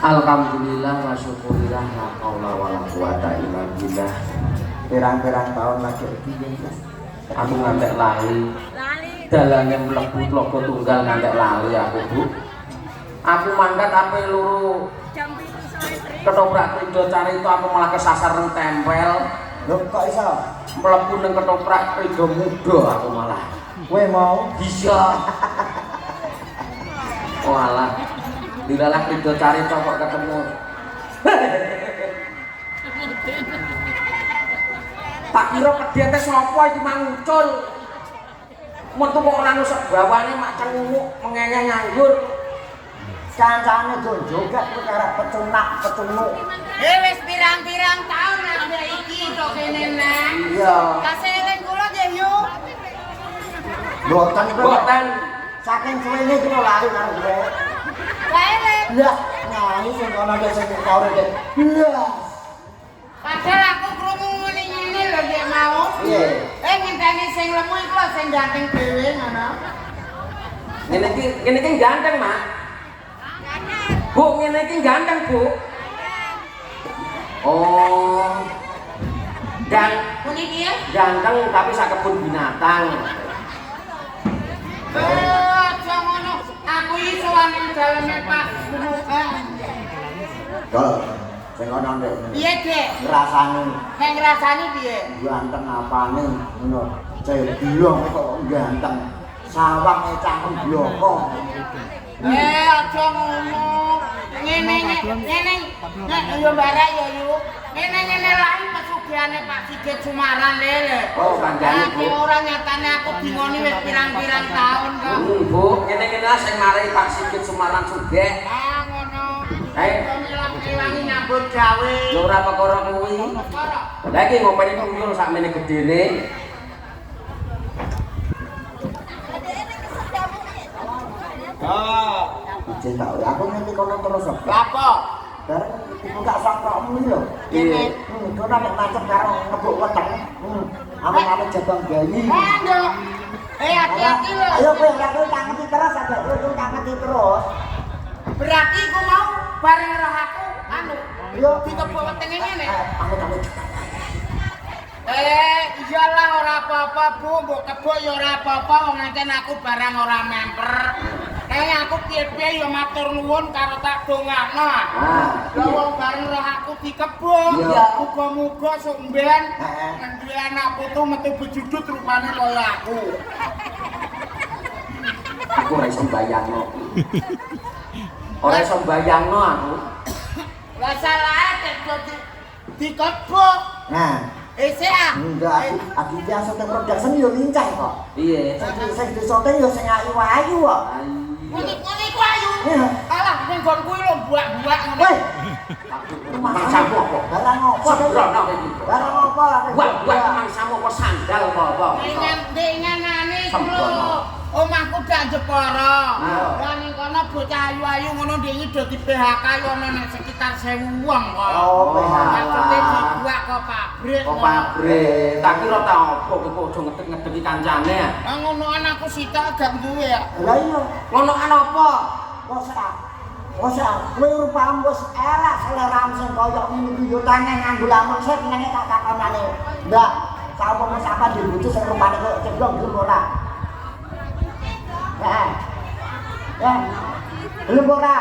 Alhamdulillah wa syukurillah la haula wala quwata illa billah. Pirang-pirang tahun lagi aku ngantek lali. Dalane mlebu tlaga tunggal ngantek lali aku, Bu. Aku mangkat ape luru ketoprak Ridho Carita aku malah kesasar nang tempel. Lho kok iso? Mlebu nang ketoprak Ridho Muda aku malah. Kowe mau Bisa. Walah. Dilalah Ridho Carita kok ketemu. Tak kira kedhe teh sapa iki mangucul. Metu kok ora nusuk bawane mak cengunguk mengengeh nganggur. kancane do joget perkara pecunak. Wis pirang-pirang taun ada iki tok kene nang. Iya. Kaseling kula nggih yo. Boten. Saking suwene kula lari karo kowe. Kaeling. Lah, nyanyi sing ana nek sing kore dek. Lah. Padahal aku krungu ngene lho nek mau. Iya. Ngenteni sing lemu iku lho sing ganteng dhewe ngono. Ngene iki ganteng, Mak. Bu, ngene iki ganteng, Bu. Oh. Puniki ya? Ganteng tapi sak kebun binatang. Aja ngono. Aku iki sowane daleme Pak Bunukan. Dol. Sing ana ndek. Piye, Dek? Rasane. Nek ngrasani piye? Ganteng apane ngono. Cewek bilang kok ganteng. Sawang cangkem bloko. Aja ngono. Ngene nek yo mbarek yo yuk. Ngene lae pesugihane Pak Sigit Sumaran lele. Oh, kanjane, Bu. Ora nyatane aku dingoni wis pirang-pirang taun kok. Bu, ngene-ngene lah sing marai Pak Sigit Sumaran sugih. Ah ngono. Ayo. Ilang nyambut gawe. Lho ora perkara kuwi. Lah iki ngopeni tuyul sakmene gedene. Ijin tak aku ngerti kono terus kok. Lapo? Bareng dibuka sakokmu lho. Iya. Kono nek macet karo ngebuk weteng. Ame-ame jabang gayi. Ayo. Hati-hati lho. Ayo kowe ora kowe tangeti terus sampe kowe tangeti terus. Berarti ku mau bareng roh aku anu. Yo Ditepuk wetenge ngene. Aku Iyalah ora apa-apa, Bu. Mbok kebuk ya ora apa-apa wong ancen aku barang ora memper. Aku piye-piye ya matur nuwun karo tak dongakno. Lah wong bareng roh aku dikebuk. Muga-muga sumben nek duwe anak putu metu bejudut rupane kaya aku. Aku ora iso bayangno. Ora iso bayangno aku. Lah salahe dikebuk. Nah, Sik enggak aku biasa teng production yo lincah kok. Iya. Sing disoting yo sing ayu-ayu kok. Ngene ku ayu. Alah ning gon kuwi lho buak-buak ngono. Weh, Mangsamu apa? barang apa? Sebrono iki. Barang apa? Wah, mangsamu apa sandal apa? Ngenane iku lho. Omahku dak Jepara. Lah ning kono bocah ayu-ayu ngono ndek do di PHK yo ana nek sekitar 1000 wong kok. Oh, Maksudnya dibuat ke pabrik. Kok pabrik. Tak kira ta apa kok aja ngedek-ngedeki kancane. Lah ngonoan aku sitok gak duwe ya. Lah iya, Ngonoan apa? Wes kowe rupamu wis elek seleramu sing kaya ngene iki yo tangen nganggo lamun sik nenge tak takonane. Mbak, sampun sampean dibutuh sing rupane kok ceblong gelem ora? Belum ora.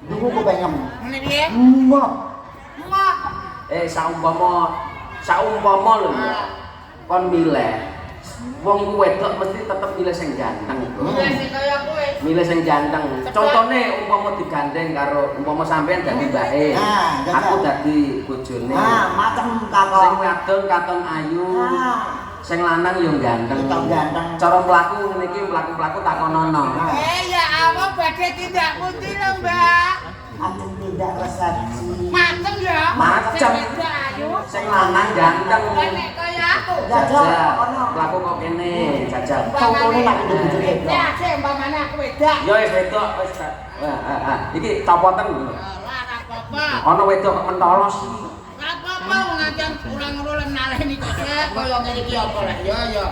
Duku kepengem. Ngene piye? Mbok. Mbok. Saumpama lho. Kon milih. Wong iku wedok mesti tetep milih sing ganteng. Milih sing kaya kowe. Milih sing ganteng. Contone umpama digandeng karo umpama sampean dadi mbake. Aku dadi bojone. Macem kakok. Sing wadon katon ayu. Sing lanang yo ganteng. Ganteng. Cara mlaku ngene iki mlaku-mlaku takonono. Ya Allah badhe tindak pundi lho, Mbak? Aku tidak resepsi. Matur ganteng ya. Macem. Ayu. Sing lanang ganteng. Nek kaya aku. Jajal ono. Laku kok kene, jajal. Contohnya lagi dibujune. Ya, sik umpamane aku wedak. Ya wis wedok wis. Iki copoten. Ora apa-apa. Ana wedok kok mentolos iki. Ora apa-apa wong ancen urang-urang naleni kok sik kaya ngene iki apa lah. Ya ya.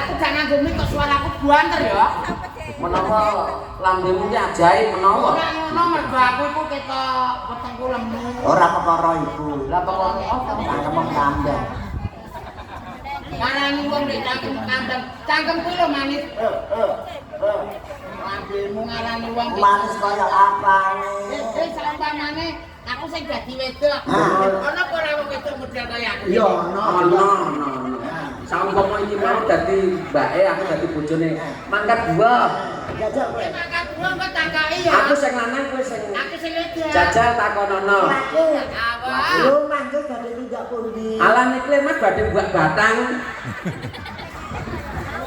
Aku gak nganggo mik kok suaraku banter ya. Menapa lambemu ki ajaib menawa? Ora ngono mergo aku iku ketok wetengku lemu. Ora perkara iku. Lah pokoke apa? Cangkem kambang. Marani wong nek cangkem kandang, cangkemku lho manis. Lambemu ngarani wong Manis kaya apane? Saumpamane aku sing dadi wedok. Ana apa ora wong wedok model kaya aku? Iya, ono. Sampama iki mau dadi mbake aku dadi bojone. Mangkat buah. Jajal kowe. Makan buah kok tangkai ya. Aku sing lanang kowe sing Aku sing wedok. jajal takonono. Laki. Awak. Lu mangke badhe tindak pundi? Alan iki Mas badhe buat batang.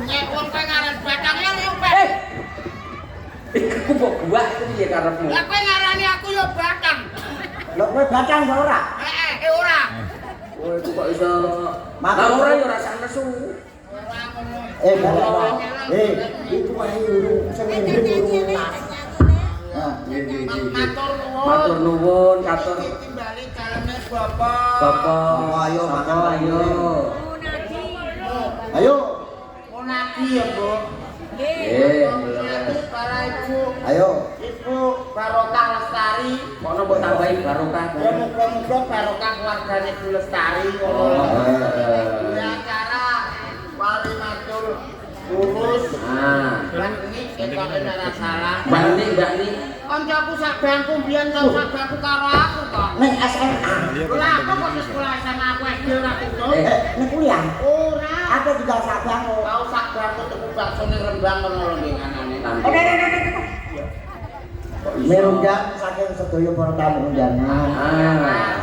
Nek wong kowe ngaran batangnya yo Eh. Iku kok buah itu piye karepmu? Lah kowe ngarani aku yo batang. Lho kowe batang ta ora? Ora. Oh, iku kok iso. Lah ora yo rasa nesu. Ora ngono. Batang. Itu wae urung sing urung nas. Matur nuwun, katur. Timbali daleme bapak. Bapak, Ayo, makan, ayo. Ayo. Monaki ya, Bu. Nggih. Monaki para ibu. Ayo. Ibu Barokah Lestari. Kono mbok tambahi barokah. Ya muga-muga barokah keluargane Bu Lestari ngono. Ya acara wali matur lurus. Lan iki ketok ora salah. Mbak Ni. Kancaku sak bangku mbiyen karo sak bangku karo aku kok. Ning SMA. Lah aku kok wis sekolah SMA aku SD ora tutup. Ning kuliah. Ora. Aku juga sabang kok. Kau sak bangku tuku bakso ning Rembang ngono lho ning kanane. Merunggak saking sedaya para tamu undangan.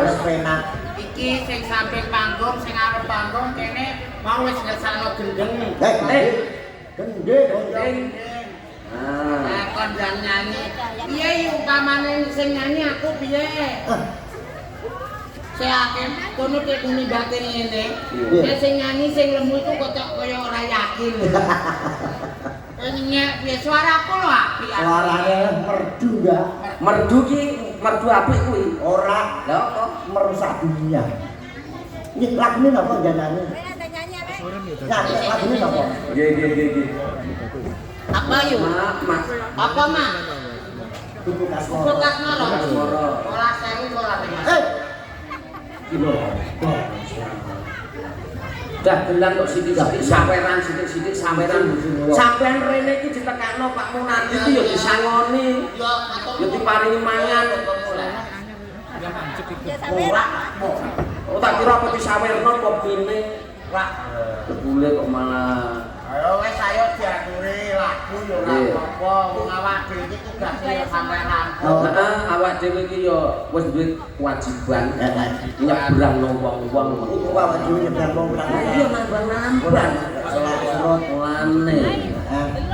Wis penak. Iki sing samping panggung, sing arep panggung kene mau wis ngesakno gendeng. Gendeng. Nah, kon jan nyanyi. Piye umpamane sing nyanyi aku piye? Saya akan kono ke kuni batin ngene. Sing nyanyi sing lemu iku kok kaya ora yakin. Nyek piye suaraku lho apik. Suarane merdu enggak? Merdu ki, merdu apik kuwi. Ora. Lah apa? Merusak dunia. Nggih, lagune napa janane? Nyanyi lagune napa? Nggih. Apa yuk? Mas. Apa mak? Tuku kasmoro. Tuku kasmoro. Kasmoro. Ora sewu ora mas. Kilo. Dah gelang kok sithik-sithik saweran sithik-sithik saweran. Sampeyan rene iki ditekakno Pak Munardi iki ya disangoni. Ya diparingi mangan. Ora. Oh tak kira apa disawerno kopine. Rak. Lebule kok malah. Ayo wis ayo diaturi lagu yo ora apa-apa. Wong awak dhewe iki tugase yo sampeyan. Heeh, awak dhewe iki yo wis duwe kewajiban nyebrang wong-wong. Iku awak dhewe nyebrang wong lan. Iya nambang-nambang. Salat lane.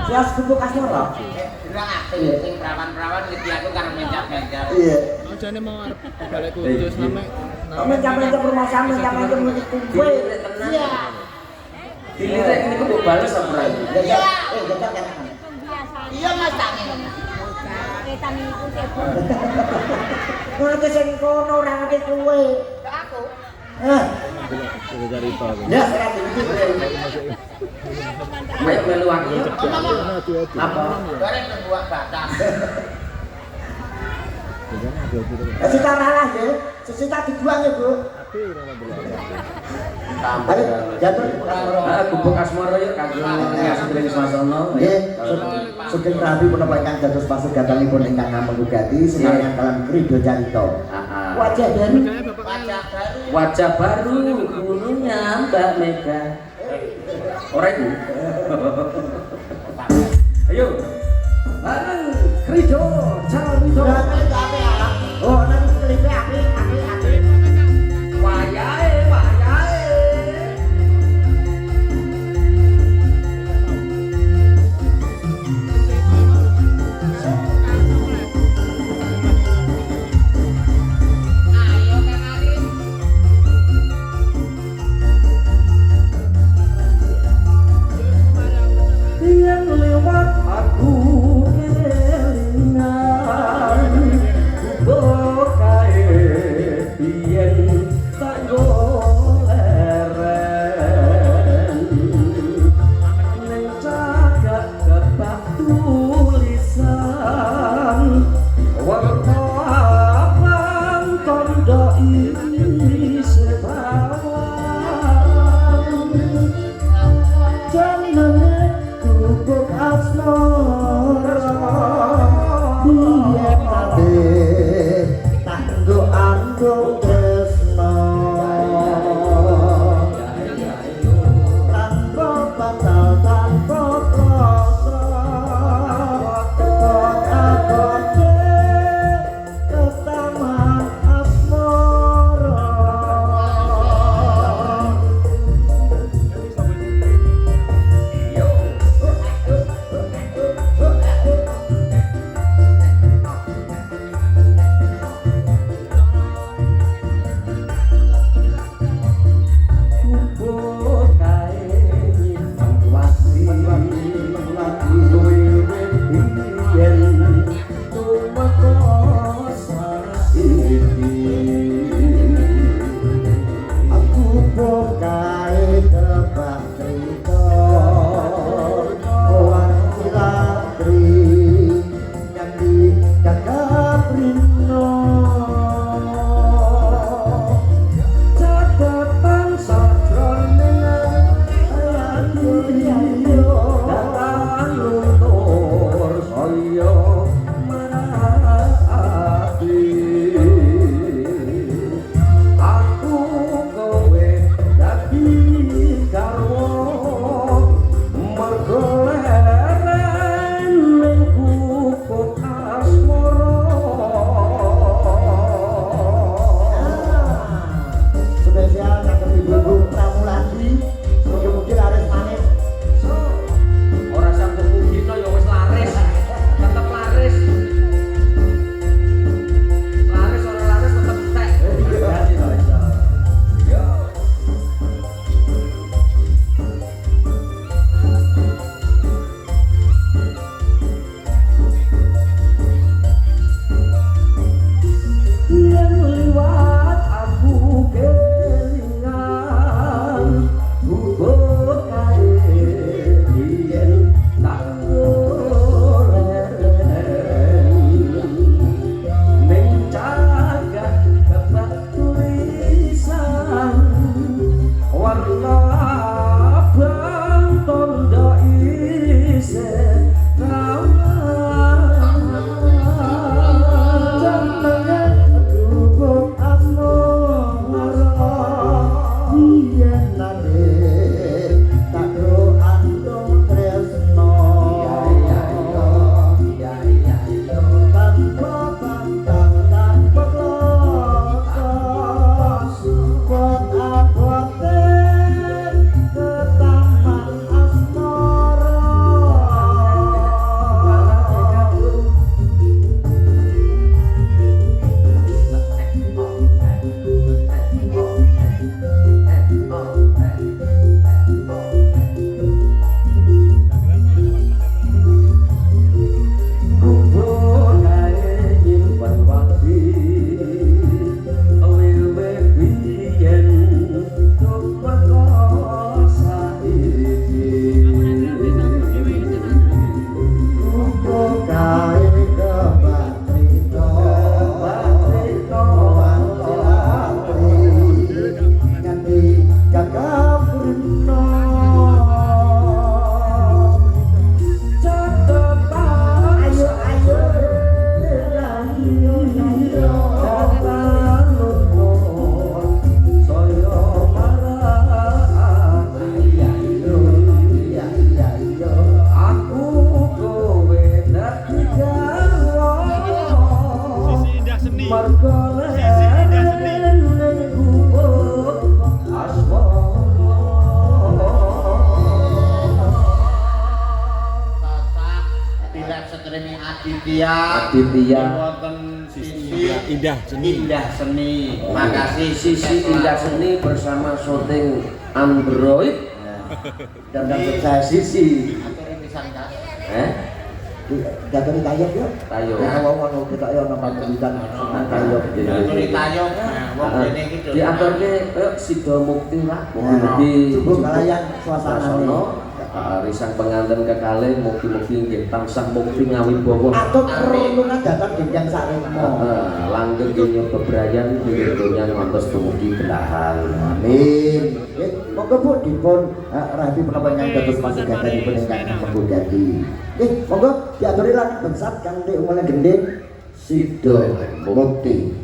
Sias tuku kasmoro. Bilang asik sing perawan-perawan iki aku karo mencap-mencap. Iya. Ajane mau arep balik kudus name. Kamu sampe rumah sampe sampe mesti kuwe. Iya. Dilirik ini kok bales apa ora? Iya. Jajal kan. Iya Mas Tangi. Ngerti sing kono ora ngerti kuwe. Aku. Sudah cari tahu. Ya, sekarang iki. Ayo melu aku. Apa? Bareng kebuak batang. Sita ralah ya. Sita dibuang ya, Bu. Ayo, jatuh Gubuk asmara yuk kanggo ngasih swasana. Nggih, sugeng rabi punapa ingkang dados pasugatanipun ingkang ngamengugati sinaryan kalan Krido Carita. Wajah baru. Wajah baru. Wajah baru gurunya Mbak Mega. Ora iku. Ayo. Bareng Krido Carita. Oh, nanti klipe apik. Wayahe. Aditya wonten sisi Indah Seni. Indah Seni. Makasih sisi Indah Seni bersama syuting Android dan saya sisi atur pisan Kak. Datang tayog ya. Tayo. Ya wong kita ya nang pambitan tayog. Atur tayog. Wong kene iki diaturke Sido Mukti lah. Mugi-mugi kalayan suasana Risang pengantin kekalih mugi-mugi nggih tansah mukti ngawibawa. Atut perlungan datang dindang saremo. Langgeng nggih bebrayan pinggir donya ngantos dumugi belahan. Amin. Monggo Bu dipun rabi menapa ingkang dados pasugatanipun ingkang menggodani. Monggo diaturi lan bengsat kanthi umule gending sida mukti.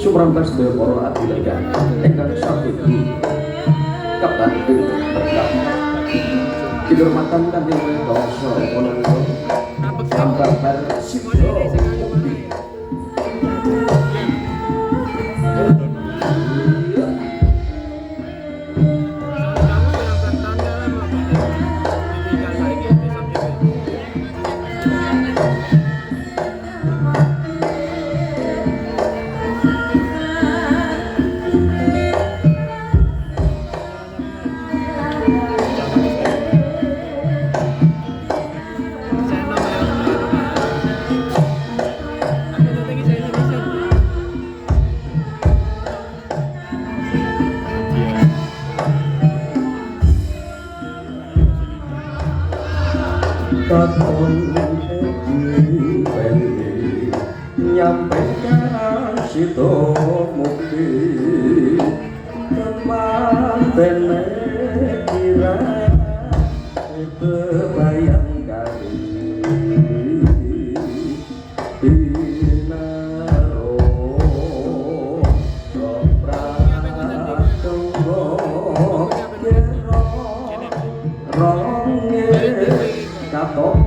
Sumrambas sedaya para adilegan ingkang sabukti kebantu berkah dihormatan kanthi wedasa menawa ambar sida nyampaikan sito mukti kemanten kira kebayang kali dinaro sopratunggo ronge katon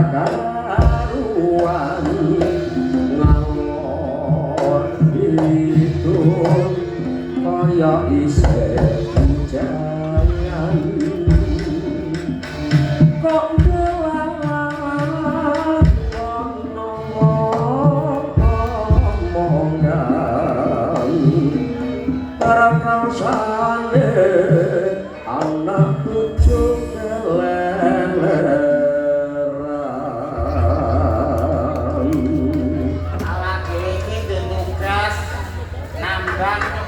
karuan ngalor hidup kaya isih jangan kok ngelang ono omongan karakarsane anak cucu keleleran Ala iki tugas nambang